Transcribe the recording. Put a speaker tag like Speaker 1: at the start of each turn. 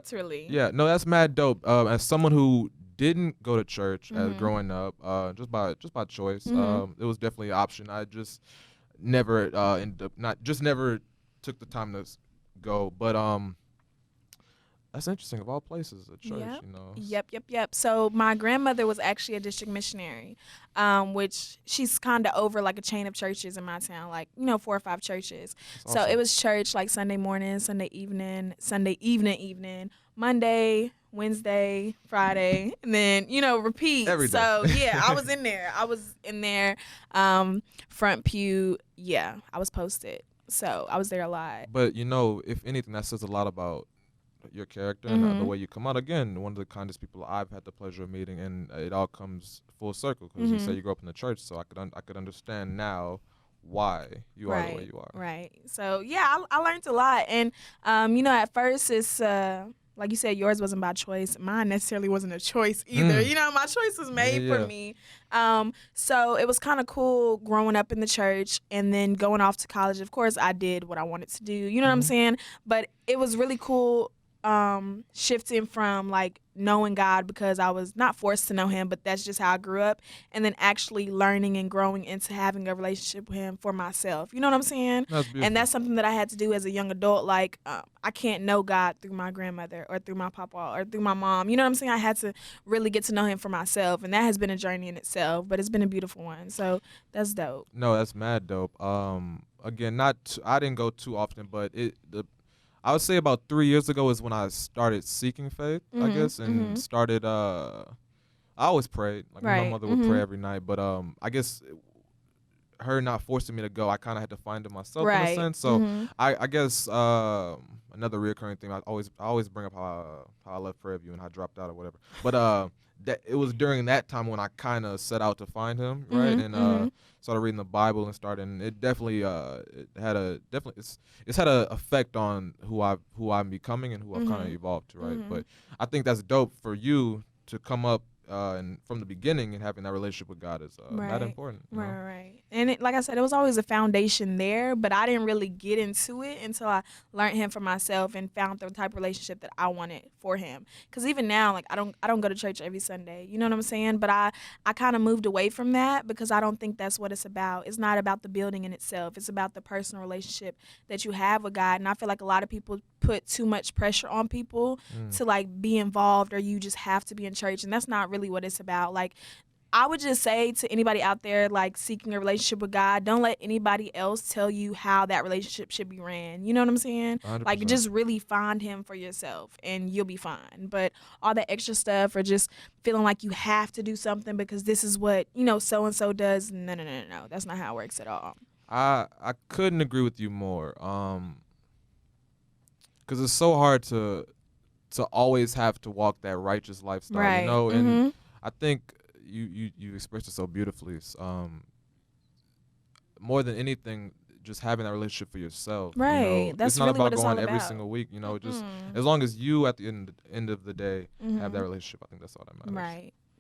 Speaker 1: Literally.
Speaker 2: Yeah, no, that's mad dope. As someone who didn't go to church as
Speaker 1: Mhm.
Speaker 2: growing up, just by choice,
Speaker 1: Mhm.
Speaker 2: it was definitely an option. I just never ended up not just never took the time to go. But that's interesting. Of all places, a church,
Speaker 1: Yep.
Speaker 2: you know.
Speaker 1: Yep. So my grandmother was actually a district missionary, which she's kind of over like a chain of churches in my town, like 4 or 5 churches.
Speaker 2: That's
Speaker 1: So it
Speaker 2: awesome.
Speaker 1: was church like Sunday morning, Sunday evening, Monday, Wednesday, Friday, and then repeat.
Speaker 2: Every day.
Speaker 1: So yeah, I was in there. Um, front pew. Yeah, I was posted. So I was there a lot.
Speaker 2: But if anything, that says a lot about your character and the
Speaker 1: Mhm.
Speaker 2: way you come out. Again, one of the kindest people I've had the pleasure of meeting, and it all comes full circle because you say
Speaker 1: Mhm.
Speaker 2: you grew up in the church, so I could understand now why you are the way
Speaker 1: Right,
Speaker 2: you are.
Speaker 1: right. So yeah, I learned a lot, and at first it's like you said, yours wasn't by choice. Mine necessarily wasn't a choice either.
Speaker 2: Mm.
Speaker 1: My choice was
Speaker 2: Yeah,
Speaker 1: made for
Speaker 2: yeah.
Speaker 1: me. So it was kind of cool growing up in the church and then going off to college. Of course, I did what I wanted to do. You know what I'm
Speaker 2: Mm-hmm.
Speaker 1: saying? But it was really cool shifting from like knowing God because I was not forced to know him, but that's just how I grew up, and then actually learning and growing into having a relationship with him for myself. You know what I'm saying?
Speaker 2: That's
Speaker 1: And
Speaker 2: beautiful.
Speaker 1: that's something that I had to do as a young adult. Like, I can't know God through my grandmother or through my papa or through my mom. You know what I'm saying? I had to really get to know him for myself, and that has been a journey in itself, but it's been a beautiful one. So that's dope.
Speaker 2: No, that's mad dope. Again, I didn't go too often, but I would say about 3 years ago is when I started seeking faith, I
Speaker 1: Mhm.
Speaker 2: guess, and
Speaker 1: Mhm.
Speaker 2: started. I always prayed. Like me and my
Speaker 1: Right.
Speaker 2: mother would pray
Speaker 1: Mhm.
Speaker 2: every night, but I guess her not forcing me to go, I kind of had to find it myself in a
Speaker 1: Right.
Speaker 2: sense. So
Speaker 1: Mhm.
Speaker 2: I guess another reoccurring thing. I always bring up how I left Prairie View and how I dropped out or whatever. But that it was during that time when I kind of set out to find him, right?
Speaker 1: Mhm.
Speaker 2: And
Speaker 1: Mhm.
Speaker 2: started reading the Bible and started. And it definitely it's had a effect on who I'm becoming and who I've kind of
Speaker 1: Mhm.
Speaker 2: evolved to, right?
Speaker 1: Mhm.
Speaker 2: But I think that's dope for you to come up and from the beginning and having that relationship with God is mad
Speaker 1: Right.
Speaker 2: important, you know.
Speaker 1: Right. And like I said, it was always a foundation there, but I didn't really get into it until I learned him for myself and found the type of relationship that I wanted for him. Because even now, like I don't go to church every Sunday. You know what I'm saying? But I kind of moved away from that because I don't think that's what it's about. It's not about the building in itself. It's about the personal relationship that you have with God. And I feel like a lot of people put too much pressure on people
Speaker 2: Mm.
Speaker 1: to like be involved, or you just have to be in church, and that's not really what it's about. Like, I would just say to anybody out there like seeking a relationship with God, don't let anybody else tell you how that relationship should be ran. You know what I'm saying? Like,
Speaker 2: 100%.
Speaker 1: just really find him for yourself and you'll be fine. But all that extra stuff or just feeling like you have to do something because this is what, so and so does. No. That's not how it works at all.
Speaker 2: I couldn't agree with you more. Because it's so hard to always have to walk that righteous lifestyle, you
Speaker 1: Right.
Speaker 2: know. And
Speaker 1: Mhm.
Speaker 2: I think you expressed it so beautifully. More than anything, just having that relationship for yourself. You
Speaker 1: Right.
Speaker 2: know, it's
Speaker 1: That's
Speaker 2: not
Speaker 1: really what
Speaker 2: about
Speaker 1: it's
Speaker 2: going
Speaker 1: all
Speaker 2: every
Speaker 1: about.
Speaker 2: single week. You know, just
Speaker 1: Mm-mm.
Speaker 2: as long as you at the end of the day have that
Speaker 1: Mhm.
Speaker 2: relationship, I think that's all that matters.
Speaker 1: Right.